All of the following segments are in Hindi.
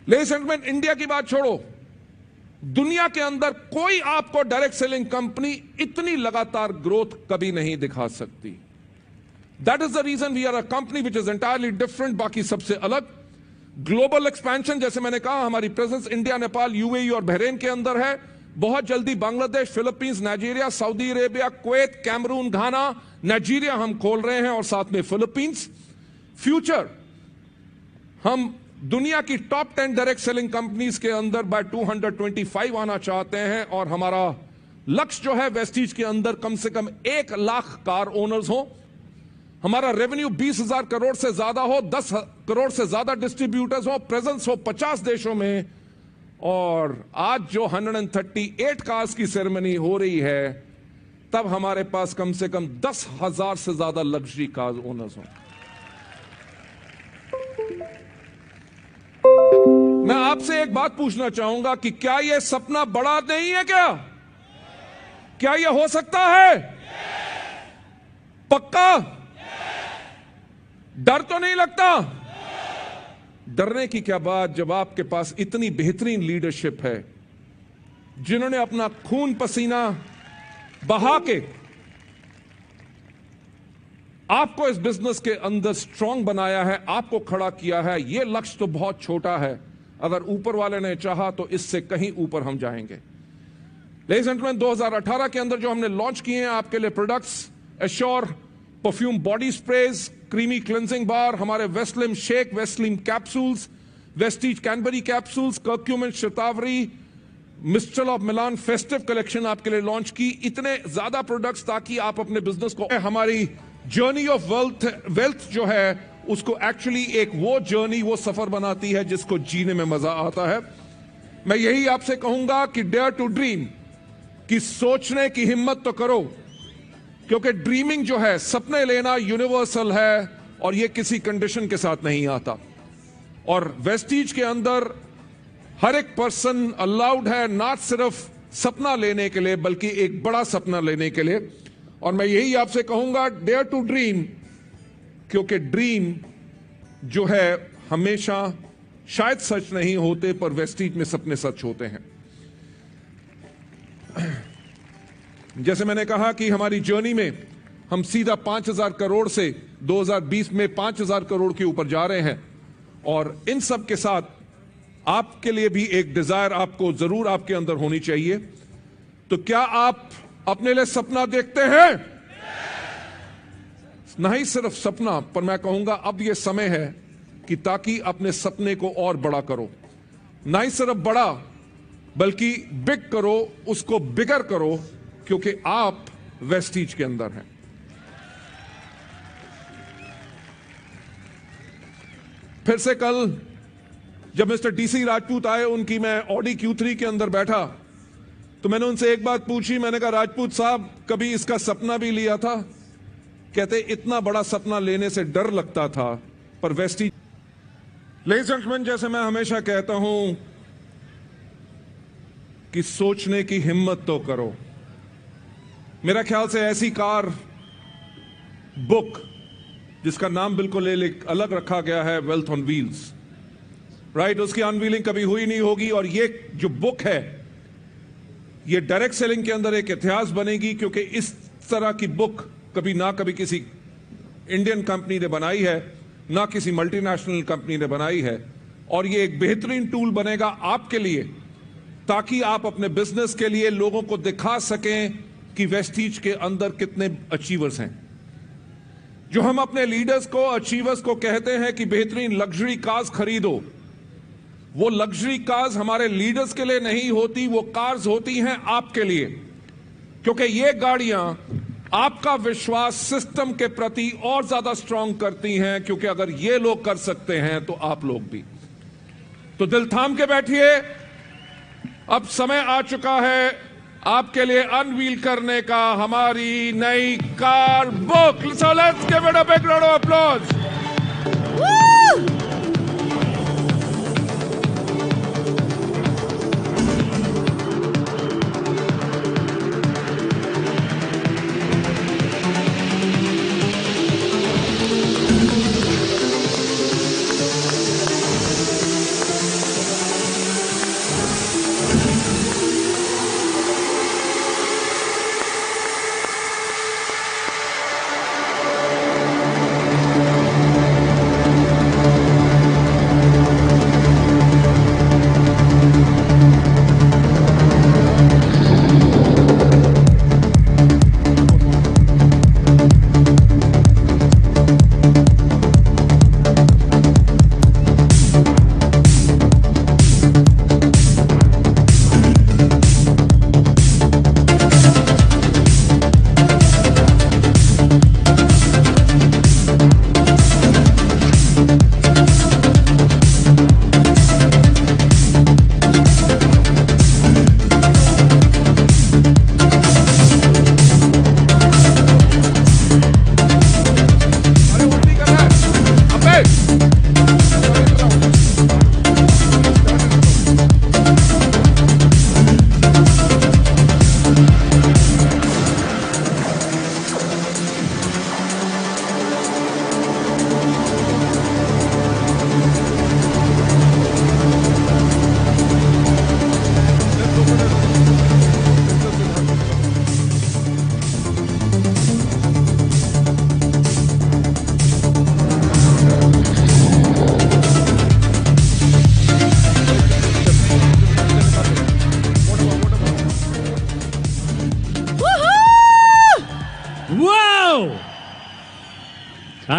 लेडीज एंड जेंटलमैन, इंडिया की बात छोड़ो, दुनिया के अंदर कोई आपको डायरेक्ट सेलिंग कंपनी इतनी लगातार ग्रोथ कभी नहीं दिखा सकती। That is the reason we are a company which is entirely different, बाकी सबसे अलग। ग्लोबल एक्सपेंशन, जैसे मैंने कहा, हमारी प्रेजेंस इंडिया, नेपाल, यूएई और बहरीन के अंदर है। बहुत जल्दी Bangladesh, Philippines, Nigeria, Saudi Arabia, Kuwait, Cameroon, Ghana, Nigeria हम खोल रहे हैं और साथ में फिलीपींस। फ्यूचर हम दुनिया की टॉप 10 डायरेक्ट सेलिंग कंपनीज के अंदर बाय 225 आना चाहते हैं और हमारा लक्ष्य जो है वेस्टीज के अंदर कम से कम 1 लाख कार ओनर्स हो। हमारा रेवेन्यू 20,000 करोड़ से ज्यादा हो, 10 करोड़ से ज्यादा डिस्ट्रीब्यूटर्स हो, प्रेजेंस हो 50 देशों में। और आज जो 138 कार्स की सेरेमनी हो रही है, तब हमारे पास कम से कम 10,000 से ज्यादा लग्जरी कार ओनर्स हो। मैं आपसे एक बात पूछना चाहूंगा कि क्या यह सपना बड़ा नहीं है? क्या यह हो सकता है? पक्का? डर तो नहीं लगता? डरने की क्या बात, जब आपके पास इतनी बेहतरीन लीडरशिप है, जिन्होंने अपना खून पसीना बहा के आपको इस बिजनेस के अंदर स्ट्रांग बनाया है, आपको खड़ा किया है। यह लक्ष्य तो बहुत छोटा है, अगर ऊपर वाले ने चाहा तो इससे कहीं ऊपर हम जाएंगे। लेडीज एंड जेंटलमैन, 2018 के अंदर जो हमने लॉन्च किए हैं आपके लिए products, Assure perfume body sprays, creamy cleansing bar, हमारे Veslim shake, Veslim capsules, Vestige cranberry capsules, curcumin Shatavari, Mistral of Milan festive collection आपके लिए लॉन्च की। इतने ज्यादा प्रोडक्ट्स ताकि आप अपने बिजनेस को, हमारी जर्नी ऑफ वेल्थ जो है उसको एक्चुअली एक वो जर्नी, वो सफर बनाती है जिसको जीने में मजा आता है। मैं यही आपसे कहूंगा कि डेयर टू ड्रीम, कि सोचने की हिम्मत तो करो, क्योंकि ड्रीमिंग जो है, सपने लेना यूनिवर्सल है और यह किसी कंडीशन के साथ नहीं आता। और वेस्टीज के अंदर हर एक पर्सन अलाउड है ना सिर्फ सपना लेने के लिए, बल्कि एक बड़ा सपना लेने के लिए। और मैं यही आपसे कहूंगा, डेयर टू ड्रीम, क्योंकि ड्रीम जो है हमेशा शायद सच नहीं होते, पर वेस्टीज में सपने सच होते हैं। जैसे मैंने कहा कि हमारी जर्नी में हम सीधा 5,000 करोड़ से 2020 में 5,000 करोड़ के ऊपर जा रहे हैं। और इन सब के साथ आपके लिए भी एक डिजायर आपको जरूर आपके अंदर होनी चाहिए। तो क्या आप अपने लिए सपना देखते हैं? नहीं सिर्फ सपना, पर मैं कहूंगा अब यह समय है कि ताकि अपने सपने को और बड़ा करो। नहीं सिर्फ बड़ा, बल्कि बिग करो, उसको बिगर करो, क्योंकि आप वेस्टीज के अंदर हैं। फिर से कल जब मिस्टर डीसी राजपूत आए, उनकी मैं ऑडी Q3 के अंदर बैठा, तो मैंने उनसे एक बात पूछी। मैंने कहा, राजपूत साहब, कभी इसका सपना भी लिया था? कहते, इतना बड़ा सपना लेने से डर लगता था, पर वेस्टीज। लेडीज एंड जेंटलमैन, जैसे मैं हमेशा कहता हूं कि सोचने की हिम्मत तो करो। मेरा ख्याल से ऐसी कार बुक जिसका नाम बिल्कुल अलग रखा गया है, वेल्थ ऑन व्हील्स, राइट, उसकी अनवीलिंग कभी हुई नहीं होगी। और ये जो बुक है, ये डायरेक्ट सेलिंग के अंदर एक इतिहास बनेगी, क्योंकि इस तरह की बुक कभी ना कभी किसी इंडियन कंपनी ने बनाई है, ना किसी मल्टीनेशनल कंपनी ने बनाई है। और ये एक बेहतरीन टूल बनेगा आपके लिए, ताकि आप अपने बिजनेस के लिए लोगों को दिखा सकें कि वेस्टीज के अंदर कितने अचीवर्स हैं। जो हम अपने लीडर्स को, अचीवर्स को कहते हैं कि बेहतरीन लग्जरी कार्स खरीदो, वो लग्जरी कार्स हमारे लीडर्स के लिए नहीं होती, वो कार्स होती हैं आपके लिए। क्योंकि ये गाड़ियां आपका विश्वास सिस्टम के प्रति और ज्यादा स्ट्रांग करती हैं, क्योंकि अगर ये लोग कर सकते हैं तो आप लोग भी। तो दिल थाम के बैठिए, अब समय आ चुका है आपके लिए अनवील करने का हमारी नई car book. So let's give it a big round of applause.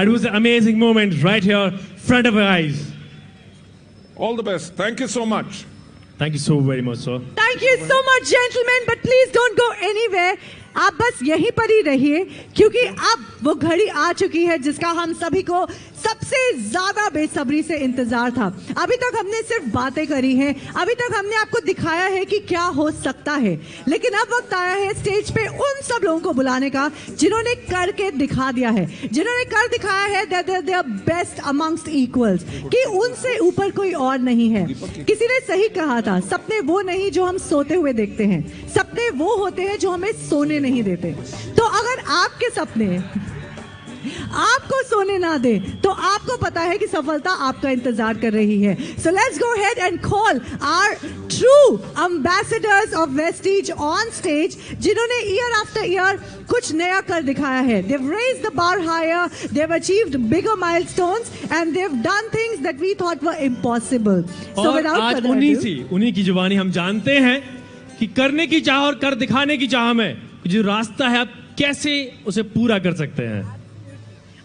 It was an amazing moment right here, front of our eyes. All the best. Thank you so much. Thank you so very much, sir. Thank you so much, gentlemen. But please don't go anywhere. आप बस यहीं पर ही रहिए, क्योंकि अब वो घड़ी आ चुकी है जिसका हम सभी को सबसे ज्यादा बेसब्री से इंतजार था। अभी तक हमने सिर्फ बातें करी हैं, अभी तक हमने आपको दिखाया है कि क्या हो सकता है, लेकिन अब वक्त आया है स्टेज पे उन सब लोगों को बुलाने का जिन्होंने करके दिखा दिया है, जिन्होंने कर दिखाया है that they are best amongst equals, कि उनसे ऊपर कोई और नहीं है। किसी ने सही कहा था, सपने वो नहीं जो हम सोते हुए देखते हैं, सपने वो होते हैं जो हमें सोने नहीं देते। तो अगर आपके सपने आपको सोने ना दे तो आपको पता है कि सफलता आपका इंतजार कर रही है। So let's go ahead and call our true ambassadors of Vestige on stage, जिन्होंने ईयर आफ्टर ईयर कुछ नया कर दिखाया है। They have raised the bar higher, they have achieved bigger milestones and they have done things that we thought were impossible. So और आज उन्हीं की जुबानी हम जानते हैं कि करने की चाह और कर दिखाने की चाह में जो रास्ता है आप कैसे उसे पूरा कर सकते हैं।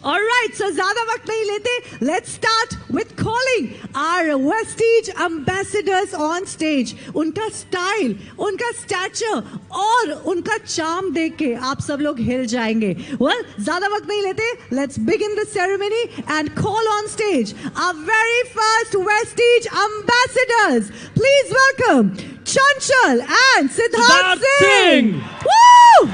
Alright, so ज़्यादा वक्त नहीं लेते, let's start with calling our Vestige ambassadors on stage. उनका स्टाइल, उनका स्टैचर और उनका चार्म देख के आप सब लोग हिल जाएंगे। Well, ज़्यादा वक्त नहीं लेते, let's begin the ceremony and call on stage our very first Vestige ambassadors. Please welcome Chanchal and Siddharth Singh. Woo!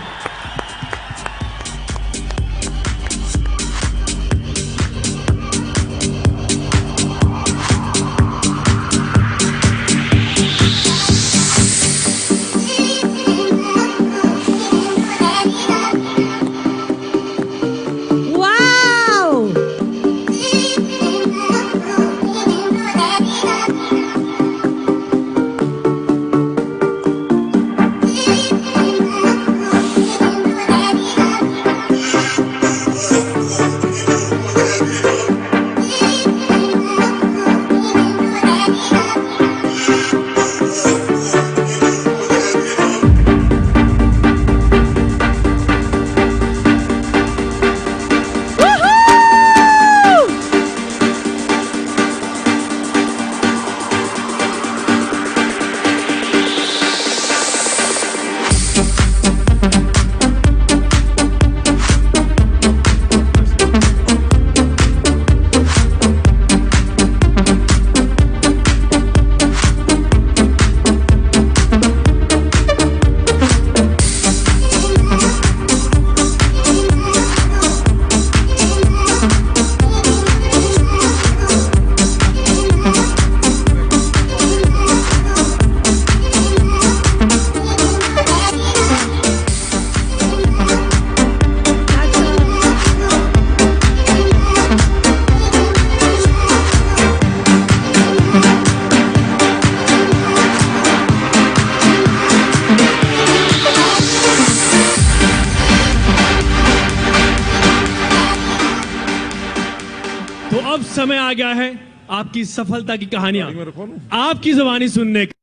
तो अब समय आ गया है आपकी सफलता की कहानियां आपकी जुबानी सुनने का।